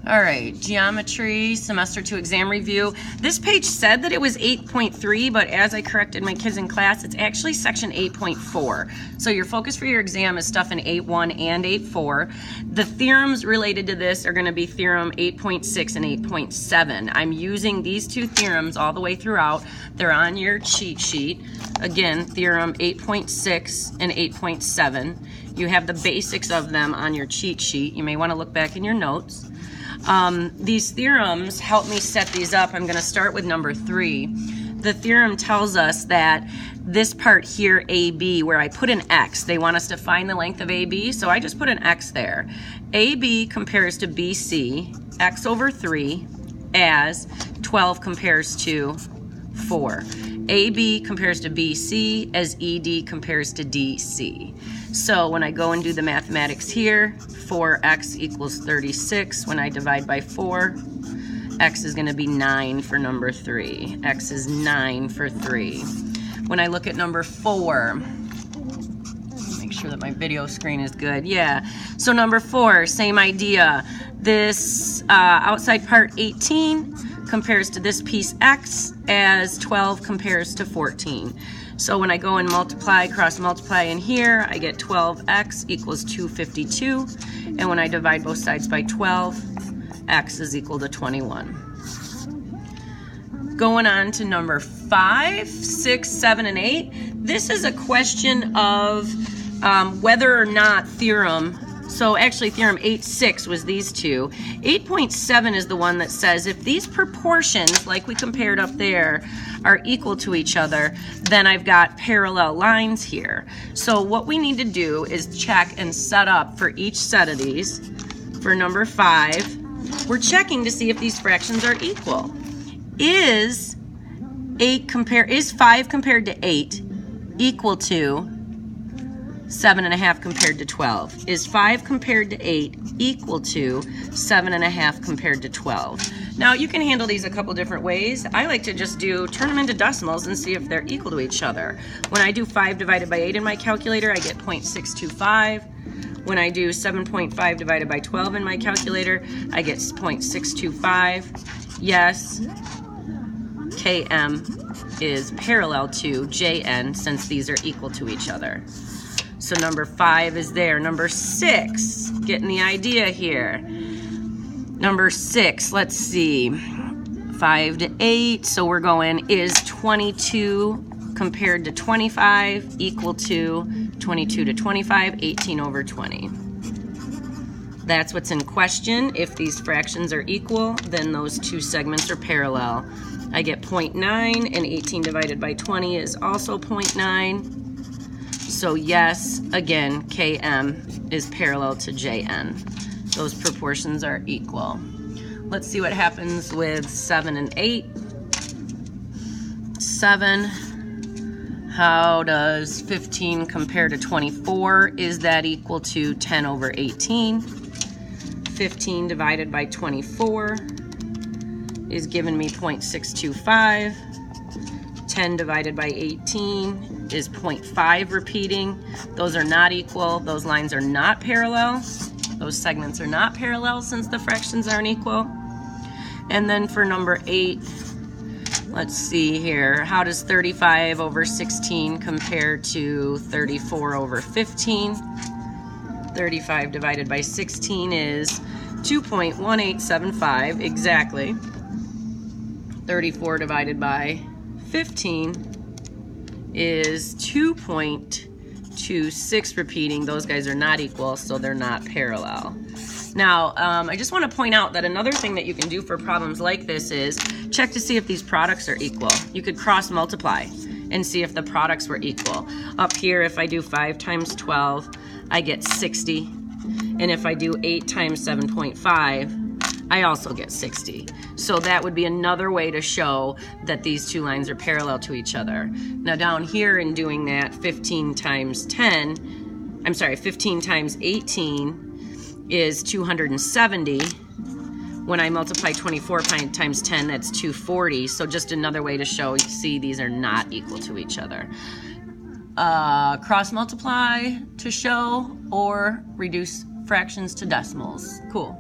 All right, geometry, semester 2 exam review. This page said that it was 8.3, but as I corrected my kids in class, it's actually section 8.4. So your focus for your exam is stuff in 8.1 and 8.4. The theorems related to this are going to be theorem 8.6 and 8.7. I'm using these two theorems all the way throughout. They're on your cheat sheet. Again, theorem 8.6 and 8.7. You have the basics of them on your cheat sheet. You may want to look back in your notes. These theorems help me set these up. I'm going to start with number 3. The theorem tells us that this part here, AB, where I put an X, they want us to find the length of AB, so I just put an X there. AB compares to BC, X over 3, as 12 compares to 4. AB compares to BC as ED compares to DC. So when I go and do the mathematics here, 4x equals 36. When I divide by 4, x is going to be 9 for number 3. X is 9 for 3. When I look at number 4, make sure that my video screen is good. Yeah. So number 4, same idea. This outside part 18 compares to this piece x as 12 compares to 14. So when I go and multiply, cross multiply in here, I get 12x equals 252. And when I divide both sides by 12, x is equal to 21. Going on to number 5, 6, 7, and 8. This is a question of whether or not theorem, so actually theorem 8.6 was these two. 8.7 is the one that says if these proportions, like we compared up there, are equal to each other, then I've got parallel lines here. So what we need to do is check and set up for each set of these. For number 5, we're checking to see if these fractions are equal. Is 5 compared to 8 equal to 7.5 compared to 12? Is 5 compared to 8 equal to 7.5 compared to 12? Now you can handle these a couple different ways. I like to just turn them into decimals and see if they're equal to each other. When I do 5 divided by 8 in my calculator, I get 0.625. When I do 7.5 divided by 12 in my calculator, I get 0.625. Yes, KM is parallel to JN since these are equal to each other. So number 5 is there. Number 6, getting the idea here. Number 6, let's see, 5 to 8, so we're going, is 22 compared to 25 equal to 22 to 25, 18 over 20. That's what's in question. If these fractions are equal, then those two segments are parallel. I get 0.9, and 18 divided by 20 is also 0.9. So yes, again, KM is parallel to JN. Those proportions are equal. Let's see what happens with 7 and 8. 7, how does 15 compare to 24? Is that equal to 10 over 18? 15 divided by 24 is giving me 0.625. 10 divided by 18 is 0.5 repeating. Those are not equal. Those lines are not parallel. Those segments are not parallel since the fractions aren't equal. And then for number 8, let's see here. How does 35 over 16 compare to 34 over 15? 35 divided by 16 is 2.1875 exactly. 34 divided by 15 is 2.26 repeating. Those guys are not equal, so they're not parallel. Now, I just want to point out that another thing that you can do for problems like this is check to see if these products are equal. You could cross multiply and see if the products were equal. Up here, if I do 5 times 12, I get 60. And if I do 8 times 7.5, I also get 60. So that would be another way to show that these two lines are parallel to each other. Now down here in doing that, 15 times 18 is 270. When I multiply 24 times 10, that's 240. So just another way to show, you see these are not equal to each other. Cross multiply to show or reduce fractions to decimals. Cool.